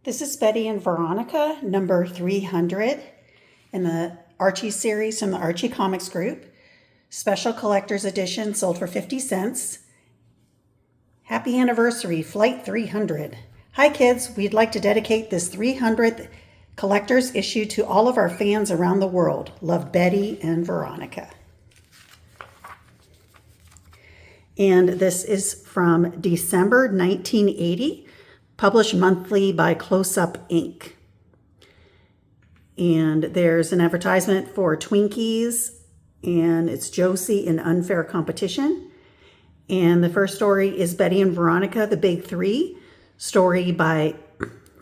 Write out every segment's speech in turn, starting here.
This is Betty and Veronica, number 300 in the Archie series from the Archie Comics Group. Special collector's edition sold for 50 cents. Happy anniversary, Flight 300. Hi kids, we'd like to dedicate this 300th collector's issue to all of our fans around the world. Love, Betty and Veronica. And this is from December 1980. Published monthly by Close Up Inc. And there's an advertisement for Twinkies, and it's Josie in Unfair Competition. And the first story is Betty and Veronica, the Big Three, story by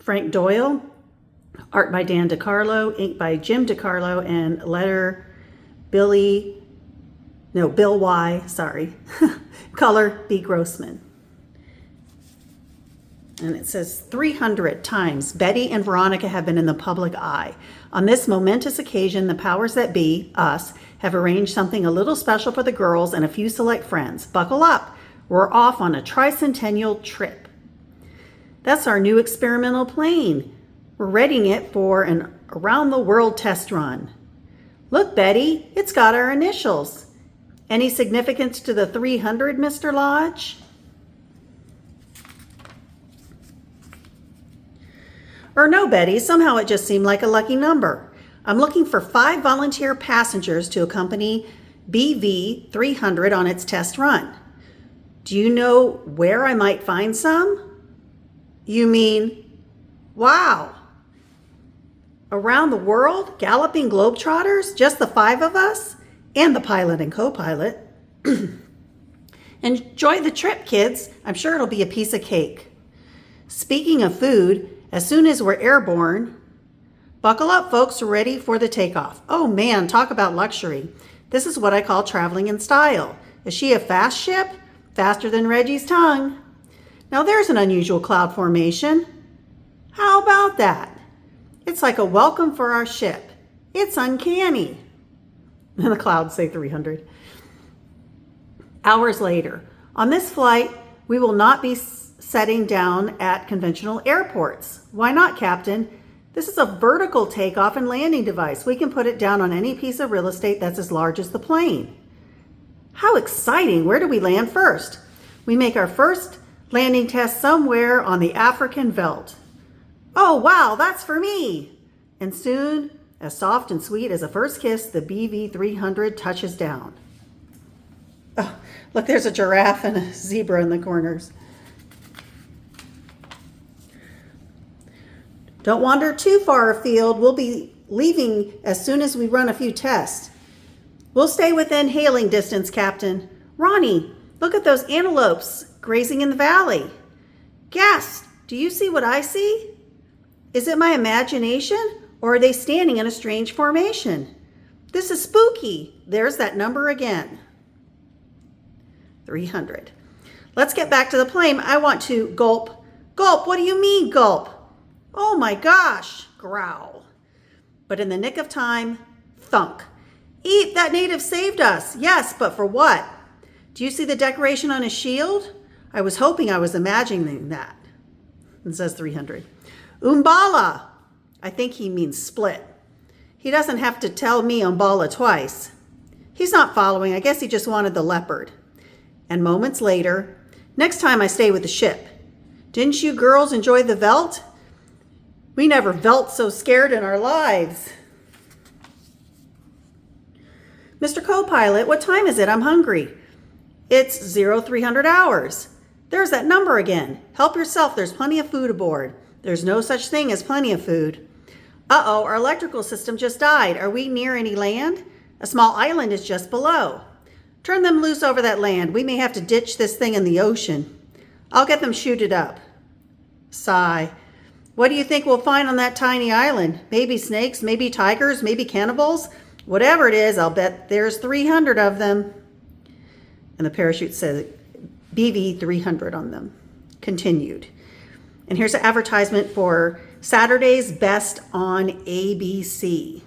Frank Doyle, art by Dan DeCarlo, ink by Jim DeCarlo, and letter Bill Y, color B. Grossman. And it says 300 times Betty and Veronica have been in the public eye. On this momentous occasion, the powers that be, us, have arranged something a little special for the girls and a few select friends. Buckle up. We're off on a tricentennial trip. That's our new experimental plane. We're readying it for an around-the-world test run. Look, Betty, it's got our initials. Any significance to the 300, Mr. Lodge? Or no, Betty, somehow it just seemed like a lucky number. I'm looking for 5 volunteer passengers to accompany BV 300 on its test run. Do you know where I might find some? You mean, wow. Around the world, galloping globetrotters, just the 5 of us, and the pilot and co-pilot. Enjoy the trip, kids. I'm sure it'll be a piece of cake. Speaking of food, as soon as we're airborne, buckle up, folks, we're ready for the takeoff. Oh man, talk about luxury. This is what I call traveling in style. Is she a fast ship? Faster than Reggie's tongue. Now there's an unusual cloud formation. How about that? It's like a welcome for our ship. It's uncanny. And the clouds say 300. Hours later, on this flight, we will not be setting down at conventional airports. Why not, Captain? This is a vertical takeoff and landing device. We can put it down on any piece of real estate that's as large as the plane. How exciting! Where do we land first? We make our first landing test somewhere on the African veldt. Oh wow, that's for me! And soon, as soft and sweet as a first kiss, the BV 300 touches down. Oh, look, there's a giraffe and a zebra in the corners. Don't wander too far afield. We'll be leaving as soon as we run a few tests. We'll stay within hailing distance, Captain. Ronnie, look at those antelopes grazing in the valley. Gas, do you see what I see? Is it my imagination, or are they standing in a strange formation? This is spooky. There's that number again. 300. Let's get back to the plane. I want to gulp. Gulp, what do you mean, gulp? Oh my gosh, growl. But in the nick of time, thunk. Eat, that native saved us. Yes, but for what? Do you see the decoration on his shield? I was hoping I was imagining that. It says 300. Umbala. I think he means split. He doesn't have to tell me Umbala twice. He's not following. I guess he just wanted the leopard. And moments later, next time I stay with the ship. Didn't you girls enjoy the veldt? We never felt so scared in our lives. Mr. Co-Pilot, what time is it? I'm hungry. It's 0300 hours. There's that number again. Help yourself. There's plenty of food aboard. There's no such thing as plenty of food. Uh-oh, our electrical system just died. Are we near any land? A small island is just below. Turn them loose over that land. We may have to ditch this thing in the ocean. I'll get them shooted up. Sigh. What do you think we'll find on that tiny island? Maybe snakes, maybe tigers, maybe cannibals? Whatever it is, I'll bet there's 300 of them. And the parachute says BV 300 on them. Continued. And here's an advertisement for Saturday's Best on ABC.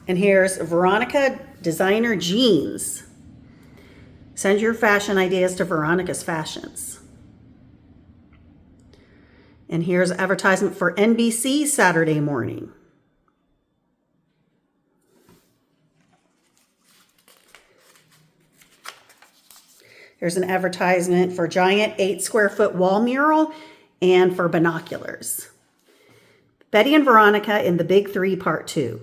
And here's Veronica designer jeans. Send your fashion ideas to Veronica's Fashions. And here's advertisement for NBC Saturday morning. Here's an advertisement for giant 8-square-foot wall mural and for binoculars. Betty and Veronica in the Big Three, Part 2.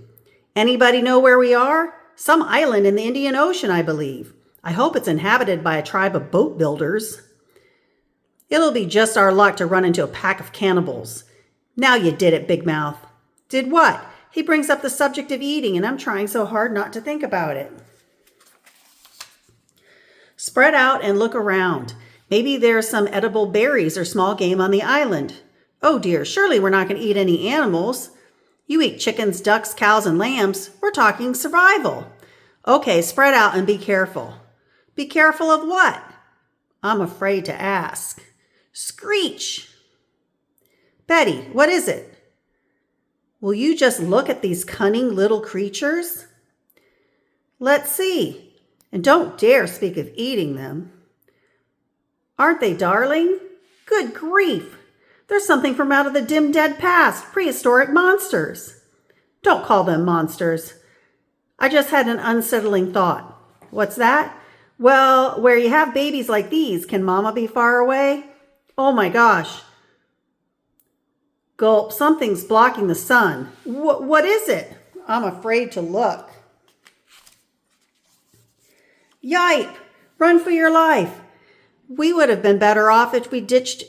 Anybody know where we are? Some island in the Indian Ocean, I believe. I hope it's inhabited by a tribe of boat builders. It'll be just our luck to run into a pack of cannibals. Now you did it, Big Mouth. Did what? He brings up the subject of eating, and I'm trying so hard not to think about it. Spread out and look around. Maybe there's some edible berries or small game on the island. Oh dear, surely we're not going to eat any animals. You eat chickens, ducks, cows, and lambs. We're talking survival. Okay, spread out and be careful. Be careful of what? I'm afraid to ask. Screech. Betty, what is it? Will you just look at these cunning little creatures? Let's see. And don't dare speak of eating them. Aren't they darling? Good grief. There's something from out of the dim dead past, prehistoric monsters. Don't call them monsters. I just had an unsettling thought. What's that? Well, where you have babies like these, can Mama be far away? Oh my gosh. Gulp, something's blocking the sun. What is it? I'm afraid to look. Yipe! Run for your life. We would have been better off if we ditched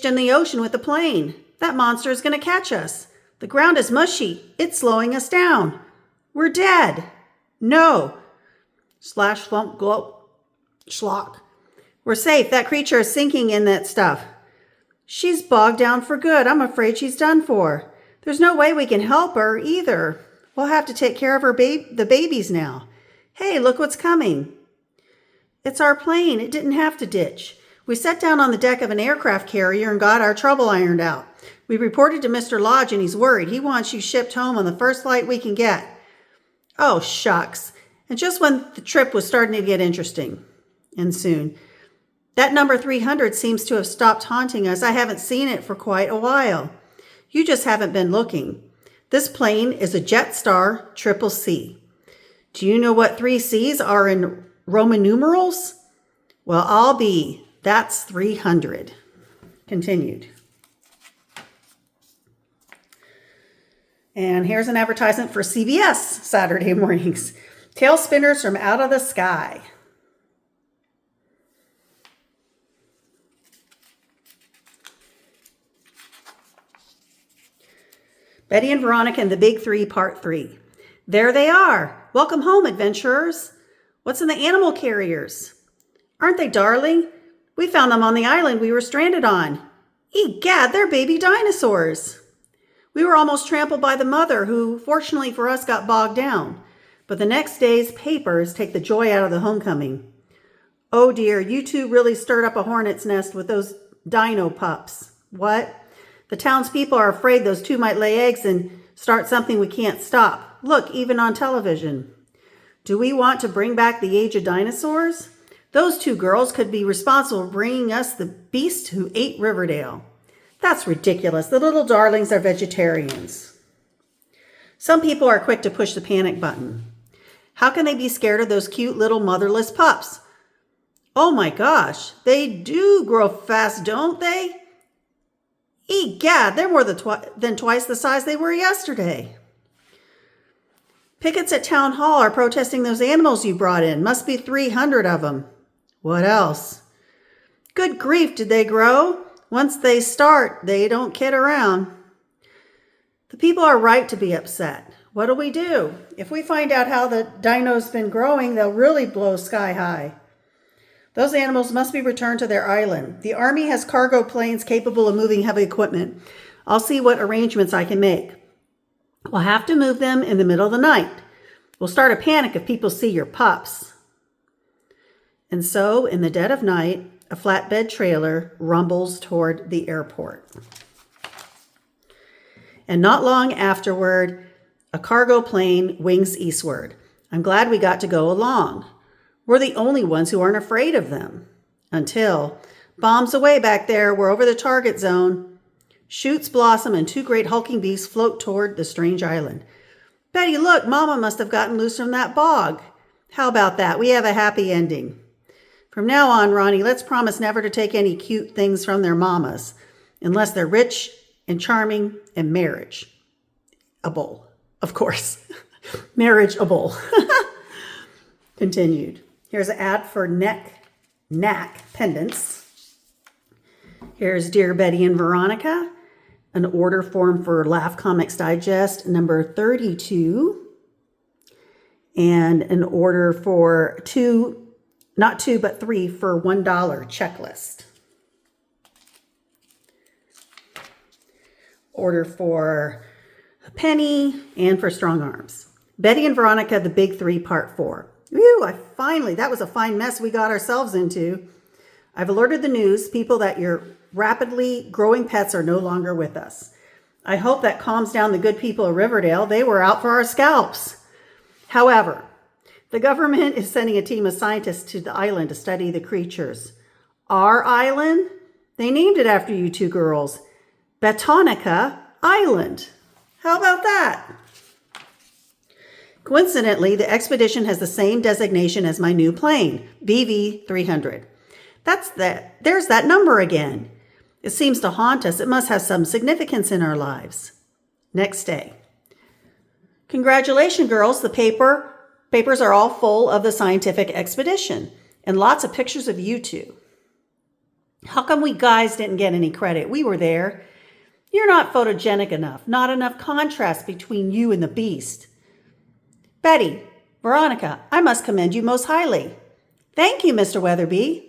in the ocean with the plane. That monster is going to catch us. The ground is mushy. It's slowing us down. We're dead. No. Slash, flump, glop, schlock. We're safe. That creature is sinking in that stuff. She's bogged down for good. I'm afraid she's done for. There's no way we can help her either. We'll have to take care of the babies now. Hey, look what's coming. It's our plane. It didn't have to ditch. We sat down on the deck of an aircraft carrier and got our trouble ironed out. We reported to Mr. Lodge and he's worried. He wants you shipped home on the first flight we can get. Oh, shucks. And just when the trip was starting to get interesting. And soon. That number 300 seems to have stopped haunting us. I haven't seen it for quite a while. You just haven't been looking. This plane is a Jetstar CCC. Do you know what 3 C's are in Roman numerals? Well, I'll be. That's 300. Continued. And here's an advertisement for CBS Saturday mornings. Tail spinners from out of the sky. Betty and Veronica in the Big Three, Part 3. There they are. Welcome home, adventurers. What's in the animal carriers? Aren't they darling? We found them on the island we were stranded on. Egad, they're baby dinosaurs. We were almost trampled by the mother, who, fortunately for us, got bogged down. But the next day's papers take the joy out of the homecoming. Oh dear, you two really stirred up a hornet's nest with those dino pups. What? The townspeople are afraid those two might lay eggs and start something we can't stop. Look, even on television. Do we want to bring back the age of dinosaurs? Those 2 girls could be responsible for bringing us the beast who ate Riverdale. That's ridiculous. The little darlings are vegetarians. Some people are quick to push the panic button. How can they be scared of those cute little motherless pups? Oh my gosh, they do grow fast, don't they? Egad, they're more than twice the size they were yesterday. Pickets at Town Hall are protesting those animals you brought in. Must be 300 of them. What else? Good grief, did they grow? Once they start, they don't kid around. The people are right to be upset. What'll we do? If we find out how the dino's been growing, they'll really blow sky high. Those animals must be returned to their island. The Army has cargo planes capable of moving heavy equipment. I'll see what arrangements I can make. We'll have to move them in the middle of the night. We'll start a panic if people see your pups. And so, in the dead of night, a flatbed trailer rumbles toward the airport. And not long afterward, a cargo plane wings eastward. I'm glad we got to go along. We're the only ones who aren't afraid of them. Until bombs away back there. We're over the target zone. Shoots blossom and two great hulking beasts float toward the strange island. Betty, look, Mama must have gotten loose from that bog. How about that? We have a happy ending. From now on, Ronnie, let's promise never to take any cute things from their mamas, unless they're rich and charming and marriageable, of course. Marriageable. Continued. Here's an ad for knack pendants. Here's Dear Betty and Veronica, an order form for Laugh Comics Digest number 32, and an order for not two, but three for $1 checklist. Order for a penny and for Strong Arms. Betty and Veronica, the Big Three, Part 4. Whew, that was a fine mess we got ourselves into. I've alerted the news people that your rapidly growing pets are no longer with us. I hope that calms down the good people of Riverdale. They were out for our scalps. However, the government is sending a team of scientists to the island to study the creatures. Our island? They named it after you two girls. Botanica Island. How about that? Coincidentally, the expedition has the same designation as my new plane, BV-300. There's that number again. It seems to haunt us. It must have some significance in our lives. Next day. Congratulations, girls. The papers are all full of the scientific expedition and lots of pictures of you two. How come we guys didn't get any credit? We were there. You're not photogenic enough. Not enough contrast between you and the beast. Betty, Veronica, I must commend you most highly. Thank you, Mr. Weatherby.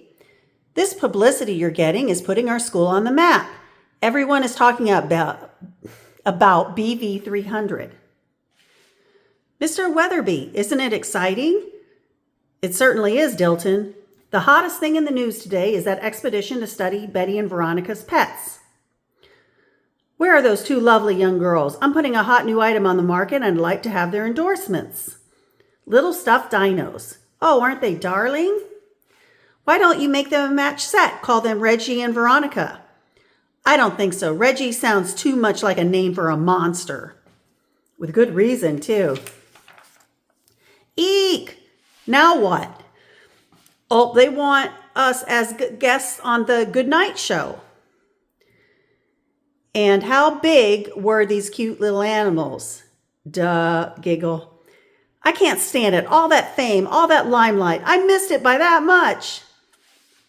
This publicity you're getting is putting our school on the map. Everyone is talking about BV-300. Mr. Weatherby, isn't it exciting? It certainly is, Dilton. The hottest thing in the news today is that expedition to study Betty and Veronica's pets. Where are those two lovely young girls? I'm putting a hot new item on the market and I'd like to have their endorsements. Little stuffed dinos. Oh, aren't they darling? Why don't you make them a match set? Call them Reggie and Veronica. I don't think so. Reggie sounds too much like a name for a monster. With good reason, too. Eek! Now what? Oh, they want us as guests on the Good Night Show. And how big were these cute little animals? Duh, giggle. I can't stand it. All that fame, all that limelight. I missed it by that much.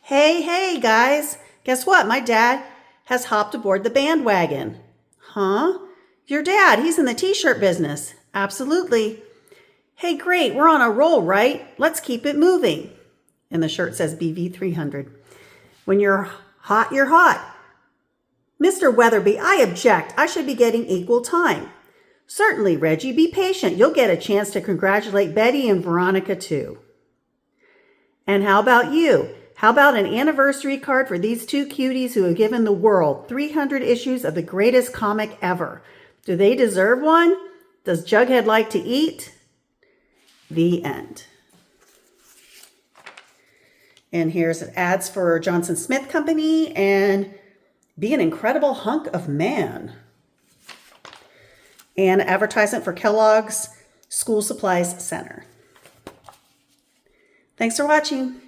Hey, guys. Guess what? My dad has hopped aboard the bandwagon. Huh? Your dad, he's in the t-shirt business. Absolutely. Hey, great. We're on a roll, right? Let's keep it moving. And the shirt says BV-300. When you're hot, you're hot. Mr. Weatherby, I object. I should be getting equal time. Certainly, Reggie, be patient. You'll get a chance to congratulate Betty and Veronica, too. And how about you? How about an anniversary card for these two cuties who have given the world 300 issues of the greatest comic ever? Do they deserve one? Does Jughead like to eat? The end. And here's ads for Johnson Smith Company and Be an Incredible Hunk of Man. And advertisement for Kellogg's School Supplies Center. Thanks for watching.